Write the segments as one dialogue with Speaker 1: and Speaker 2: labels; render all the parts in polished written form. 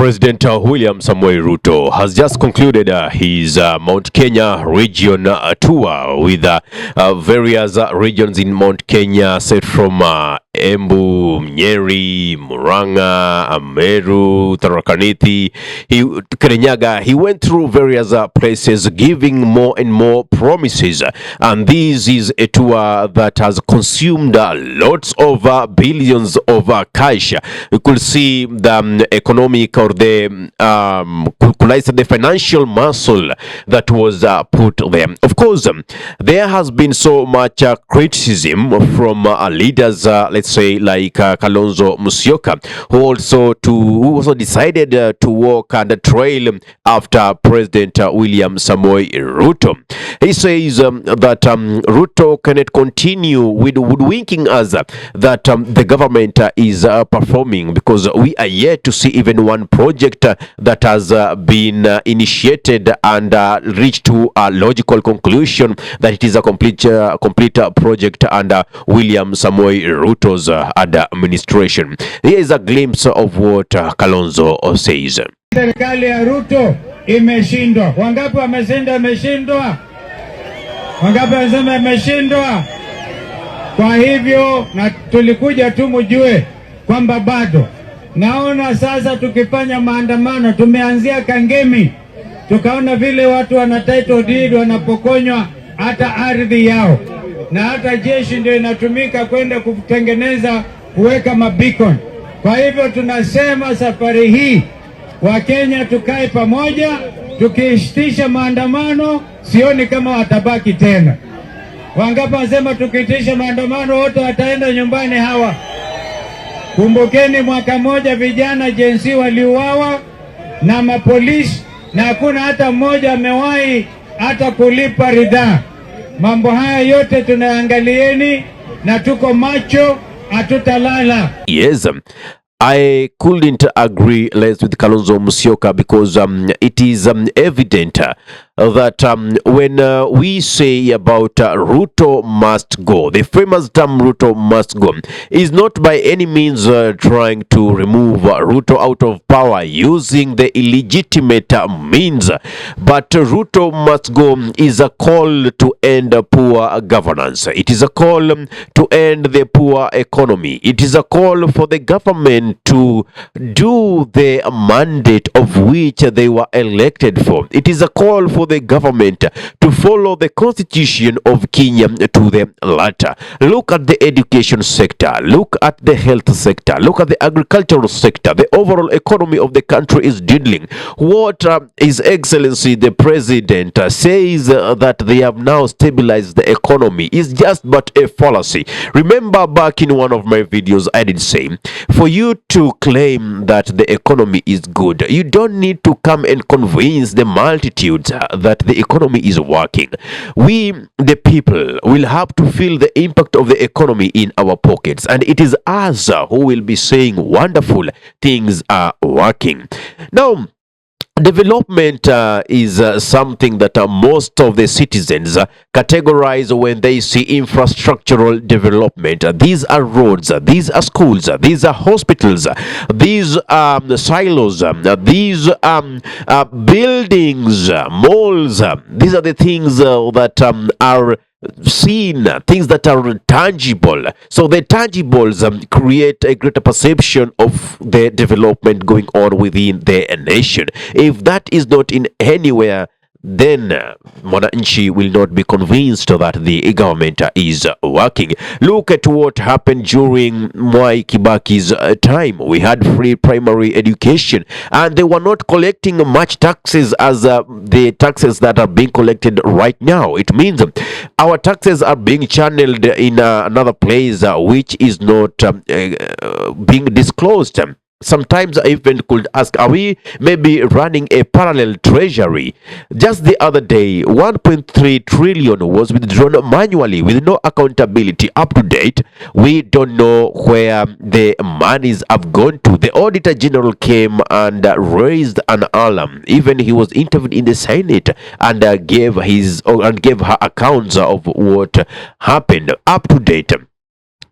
Speaker 1: President William Samoei Ruto has just concluded his Mount Kenya region tour with various regions in Mount Kenya, set from Embu, Nyeri, Murang'a, Meru, Tharaka Nithi, Kirinyaga. He went through various places, giving more and more promises. And this is a tour that has consumed lots of billions of cash. You could see the economic or the financial muscle that was put there. Of course, there has been so much criticism from leaders, let's say like Kalonzo Musyoka, who also decided to walk on the trail after President William Samoei Ruto. He says that Ruto cannot continue with woodwinking us that the government is performing, because we are yet to see even one project that has been initiated and reached to a logical conclusion that it is a complete project under William Samoei Ruto's administration. Here is a glimpse of what Kalonzo says.
Speaker 2: Serikali ya Ruto imeshindwa. Wangapi wamesema imeshindwa? Wangapi wamesema imeshindwa? Kwa hivyo na tulikuja tu mjue kwamba bado. Naona sasa tukifanya maandamano, tumeanzia Kangemi, tukaona vile watu wana title deed wanapokonywa hata ardhi yao, na hata jeshi ndio inatumika kwenda kutengeneza kuweka mabikon. Kwa hivyo tunasema safari hii Wakenya tukae pamoja, tukiitisha maandamano, sioni kama watabaki tena. Wangapi wasema tukiitisha maandamano wote wataenda nyumbani hawa? Kumbukeni mwaka moja vijana jensi waliuawa na mapolisi, na hakuna hata mmoja amewahi hata kulipa ridhaa. Mambo haya yote tunaangalieni na tuko macho, hatutalala.
Speaker 1: Yes, I couldn't agree less with Kalonzo Musyoka, because it is evident that when we say about Ruto must go, the famous term Ruto must go is not by any means trying to remove Ruto out of power using the illegitimate means, but Ruto must go is a call to end poor governance. It is a call to end the poor economy. It is a call for the government to do the mandate of which they were elected for. It is a call for the government to follow the constitution of Kenya to the latter. Look at the education sector, look at the health sector, look at the agricultural sector. The overall economy of the country is dwindling. What His Excellency the President says that they have now stabilized the economy is just but a fallacy. Remember, back in one of my videos I did say, for you to claim that the economy is good, you don't need to come and convince the multitudes that the economy is working. We, the people, will have to feel the impact of the economy in our pockets, and it is us who will be saying wonderful things are working. Now, development is something that most of the citizens categorize when they see infrastructural development. These are roads, these are schools, these are hospitals, these are silos, these buildings, malls. These are the things that are seen, things that are tangible. So the tangibles create a greater perception of the development going on within the nation. If that is not in anywhere, then Mwananchi will not be convinced that the government is working. Look at what happened during Mwai Kibaki's time. We had free primary education, and they were not collecting much taxes as the taxes that are being collected right now. It means our taxes are being channeled in another place which is not being disclosed. Sometimes I even could ask, are we maybe running a parallel treasury? Just the other day, 1.3 trillion was withdrawn manually with no accountability up to date. We don't know where the monies have gone to. The Auditor General came and raised an alarm. Even he was interviewed in the Senate and gave her accounts of what happened up to date.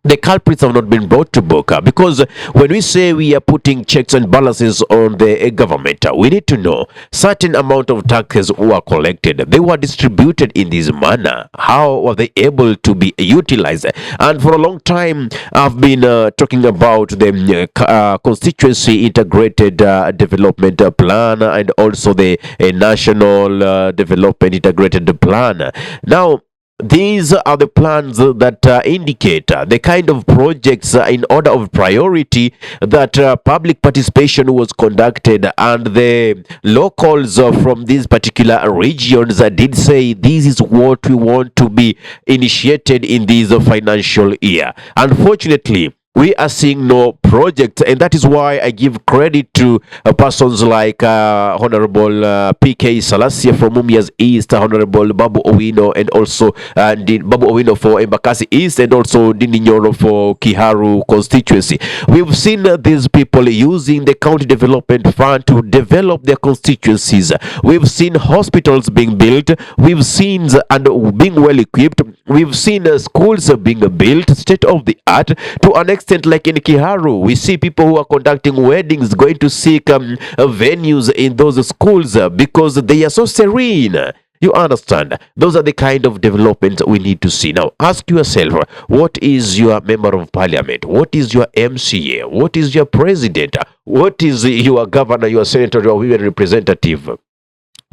Speaker 1: the culprits have not been brought to book, because when we say we are putting checks and balances on the government, we need to know certain amount of taxes were collected, they were distributed in this manner, how were they able to be utilized? And for a long time I've been talking about the constituency integrated development plan, and also the national development integrated plan. Now these are the plans that indicate the kind of projects in order of priority that public participation was conducted, and the locals from these particular regions did say this is what we want to be initiated in this financial year. Unfortunately, we are seeing no project, and that is why I give credit to persons like Honorable PK Salasia from Mumias East, Honorable Babu Owino, and also Babu Owino for Embakasi East, and also Dini Nyoro for Kiharu constituency. We've seen these people using the county development fund to develop their constituencies. We've seen hospitals being built, we've seen and being well equipped, we've seen schools being built state of the art to an extent. Like in Kiharu, we see people who are conducting weddings going to seek venues in those schools because they are so serene. You understand? Those are the kind of developments we need to see. Now, ask yourself, what is your member of parliament? What is your MCA? What is your president? What is your governor, your senator, your women representative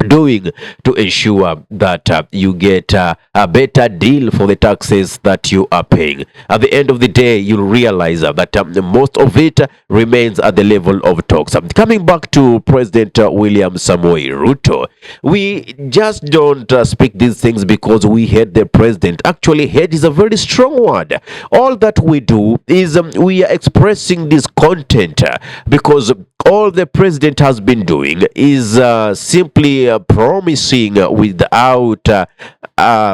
Speaker 1: doing to ensure that you get a better deal for the taxes that you are paying? At the end of the day, you'll realize that most of it remains at the level of talks. Coming back to President William Samoei Ruto, we just don't speak these things because we hate the president. Actually, hate is a very strong word. All that we do is we are expressing this content because all the president has been doing is simply promising without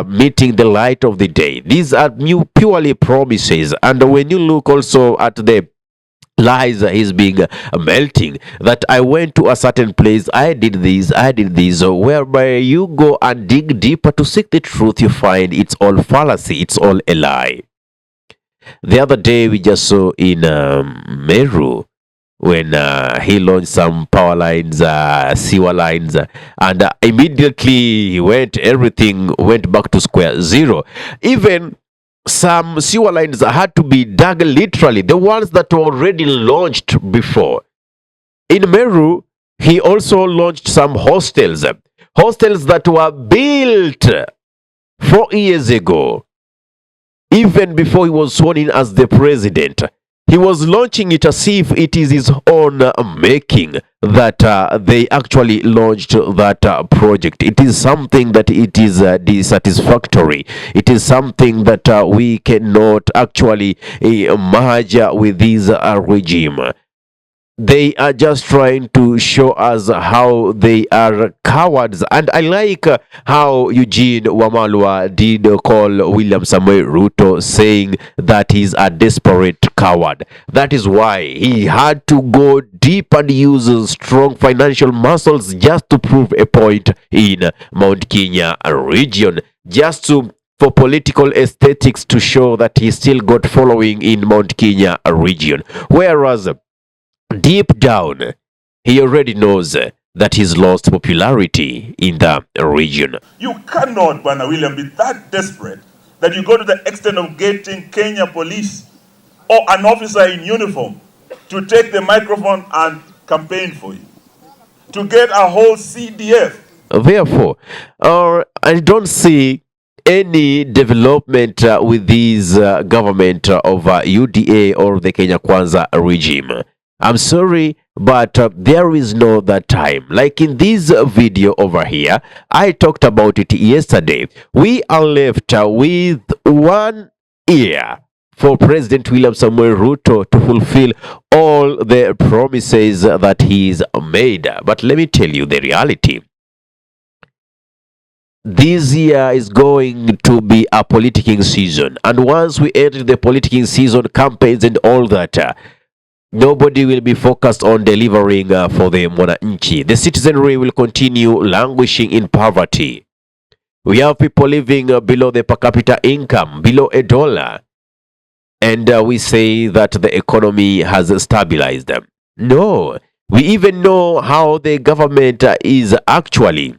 Speaker 1: meeting the light of the day. These are new purely promises, and when you look also at the lies he's being melting, that I went to a certain place, I did this, whereby you go and dig deeper to seek the truth, you find it's all fallacy, it's all a lie. The other day we just saw in Meru, when he launched some power lines, sewer lines, and immediately everything went back to square zero. Even some sewer lines had to be dug literally, the ones that were already launched before. In Meru, he also launched some hostels that were built 4 years ago, even before he was sworn in as the president. He was launching it as if it is his own making that they actually launched that project. It is something that it is dissatisfactory. It is something that we cannot actually merge with this regime. They are just trying to show us how they are cowards. And I like how Eugene Wamalwa did call William Samoei Ruto, saying that he's a desperate coward. That is why he had to go deep and use strong financial muscles just to prove a point in Mount Kenya region, just for political aesthetics, to show that he still got following in Mount Kenya region. Whereas deep down, he already knows that he's lost popularity in the region.
Speaker 3: You cannot, Bwana William, be that desperate that you go to the extent of getting Kenya police or an officer in uniform to take the microphone and campaign for you, to get a whole CDF.
Speaker 1: Therefore, I don't see any development with this government of UDA or the Kenya Kwanza regime. I'm sorry, but there is no that time. Like in this video over here, I talked about it yesterday. We are left with 1 year for President William Samoei Ruto to fulfill all the promises that he's made. But let me tell you the reality. This year is going to be a politicking season, and once we enter the politicking season, campaigns and all that, nobody will be focused on delivering for the mwananchi. The citizenry will continue languishing in poverty. We have people living below the per capita income, below $1. and we say that the economy has stabilized. No, we even know how the government is actually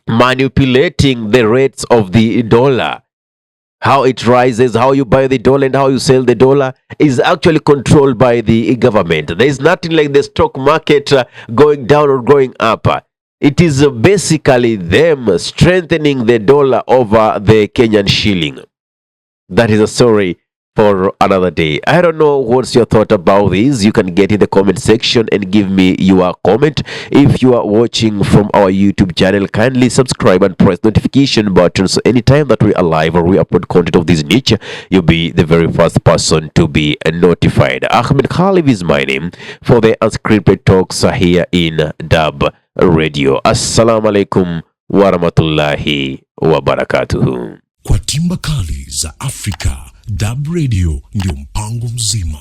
Speaker 1: manipulating the rates of the dollar. How it rises, how you buy the dollar and how you sell the dollar is actually controlled by the government. There is nothing like the stock market going down or going up. It is basically them strengthening the dollar over the Kenyan shilling. That is a story for another day. I don't know what's your thought about this. You can get in the comment section and give me your comment. If you are watching from our YouTube channel, kindly subscribe and press notification button so anytime that we are live or we upload content of this nature, you'll be the very first person to be notified. Ahmed Khalif is my name for the unscripted talks here in DURB Radio. Assalamu alaikum wa rahmatullahi wa barakatuhu.
Speaker 4: Kwa timba kali za Afrika, DURB Radio ndio mpango mzima.